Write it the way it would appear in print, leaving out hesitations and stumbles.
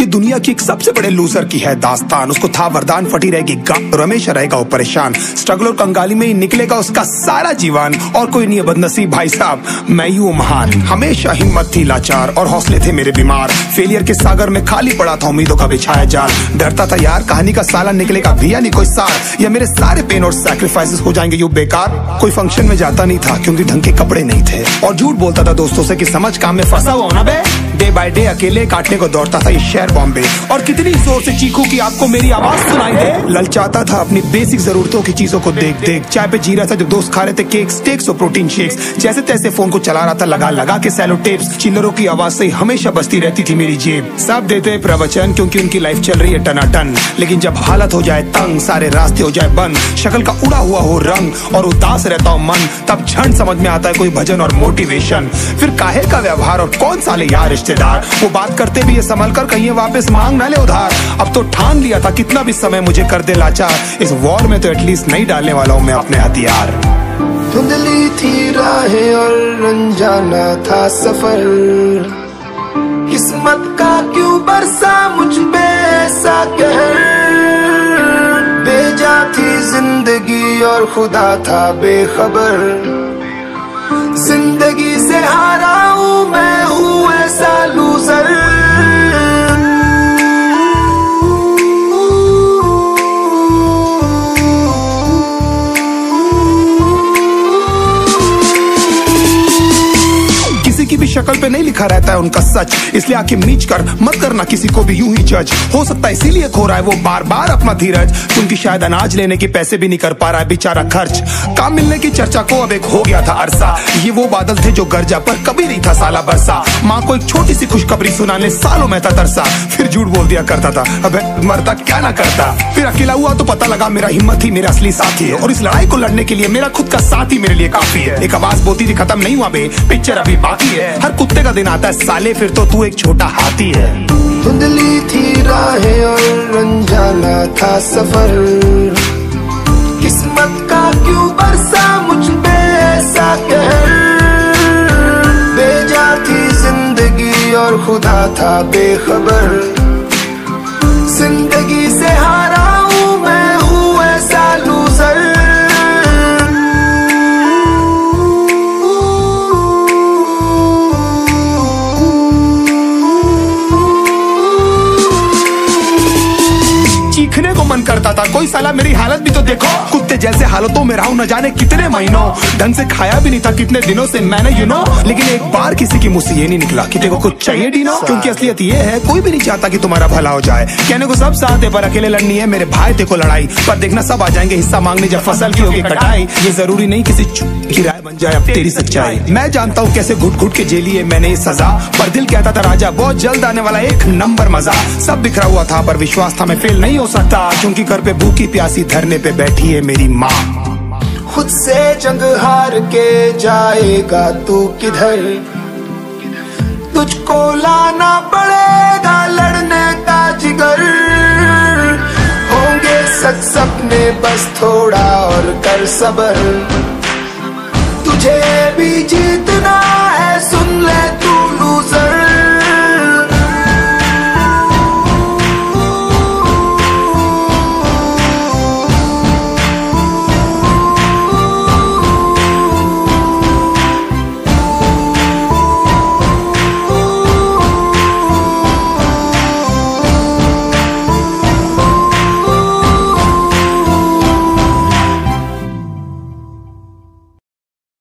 ये दुनिया की एक सबसे बड़े लूजर की है दास्तान। उसको था वरदान, फटी रहेगी गांव, हमेशा रहेगा वो परेशान। स्ट्रगल और कंगाली में ही निकलेगा उसका सारा जीवन। और कोई नहीं है बदनसीब भाई साहब, मैं ही हूँ महान। हमेशा हिम्मत थी लाचार और हौसले थे मेरे बीमार। फेलियर के सागर में खाली पड़ा था उम्मीदों का बिछाया जाल। डरता था यार कहानी का साला निकलेगा भी या नहीं कोई सार, या मेरे सारे पेन और सैक्रिफाइसेस हो जाएंगे यूं बेकार। कोई फंक्शन में जाता नहीं था क्योंकि ढंग के कपड़े नहीं थे, और झूठ बोलता था दोस्तों से कि समझ काम में फंसा हुआ ना बे। डे बाय डे अकेले काटने को दौड़ता था ये शहर बॉम्बे, और कितनी जोर से चीखूं कि आपको मेरी आवाज सुनाई दे। ललचाता था अपनी बेसिक जरूरतों की चीजों को देख देख। चाय पे जी रहा था जब दोस्त खा रहे थे केक, स्टेक्स और प्रोटीन शेक्स। जैसे तैसे फोन को चला रहा था लगा लगा के सैलो टेप्स। चिल्लरों की आवाज से हमेशा बजती रहती थी मेरी जेब। सब देते प्रवचन क्योंकि उनकी लाइफ चल रही है टनाटन, लेकिन जब हालत हो जाए तंग, सारे रास्ते हो जाए बंद, शक्ल का उड़ा हुआ हो रंग और उदास रहता हो मन, तब क्षण समझ में आता है कोई भजन और मोटिवेशन। फिर काहे का व्यवहार और कौन साले यार रिश्तेदार, वो बात करते भी ये संभल कर कहीं वापस मांग ना ले उधार। अब तो ठान लिया था कितना भी समय मुझे कर दे लाचार, इस वॉर में तो एटलीस्ट नहीं डालने वाला हूं मैं अपने हथियार। धुंधली थी राहें और अनजाना था सफर, किस्मत का क्यों बरसा मुझ पे ऐसा कहर। बेजा थी जिंदगी और खुदा था बेखबर, जिंदगी से हारा हूँ मैं, हूँ ऐसा लूजर। किसी की भी शक्ल पे नहीं लिखा रहता है उनका सच, इसलिए आंखें मीच कर मत करना किसी को भी यूं ही जज। हो सकता है इसीलिए खो रहा है वो बार बार अपना धीरज, क्योंकि शायद अनाज लेने के पैसे भी नहीं कर पा रहा है बेचारा खर्च। काम मिलने की चर्चा को अब एक हो गया था अरसा, ये वो बादल थे जो गरजा पर कभी नहीं था साला बरसा। माँ को एक छोटी सी खुशखबरी सुनाने सालों में था तरसा, फिर झूठ बोल दिया करता था अबे मरता क्या ना करता। फिर अकेला हुआ तो पता लगा मेरा हिम्मत ही मेरा असली साथी है, और इस लड़ाई को लड़ने के लिए मेरा खुद का साथ ही मेरे लिए काफी है। एक आवाज बोलती थी खत्म नहीं हुआ बे, पिक्चर अभी बाकी है। हर कुत्ते का दिन आता है साले, फिर तो तू एक छोटा हाथी है। धुंधली थी राहें और अनजाना था सफर, किस्मत का क्यों बरसा मुझ पे ऐसा कहर। बेजा थी जिंदगी और खुदा था बेखबर, जिंदगी से हारा हूँ मैं, हूँ ऐसा लूजर। चीखने को मन करता था कोई साला मेरी हालत भी तो देखो। कुत्ते जैसे हालतों में रहा हूं न जाने कितने महीनों, ढंग से खाया भी नहीं था कितने दिनों से मैंने लेकिन एक बार किसी की मुंह से ये नहीं निकला कि देखो कुछ चाहिए डीनो। क्योंकि असलियत ये है कोई भी नहीं चाहता कि तुम्हारा भला हो जाए। कहने को सब साथ है पर अकेले लड़नी है मेरे भाई देखो लड़ाई, पर देखना सब आ जाएंगे हिस्सा मांगने जब फसल की होगी कटाई। ये जरूरी नहीं किसी की राय बन जाए अब तेरी सच्चाई। मैं जानता हूँ कैसे घुट घुट के जेली है मैंने सजा, पर दिल कहता था राजा बहुत जल्द आने वाला एक नंबर मजा। सब बिखरा हुआ था पर विश्वास था मैं फेल नहीं हो सकता, क्योंकि घर पे भूखी प्यासी धरने पे बैठी है मेरी माँ। खुद से जंग हार के जाएगा तू किधर, तुझको लाना पड़ेगा लड़ने का जिगर। होंगे सच सपने बस थोड़ा और कर सबर, तुझे भी जीतना है सुन ले।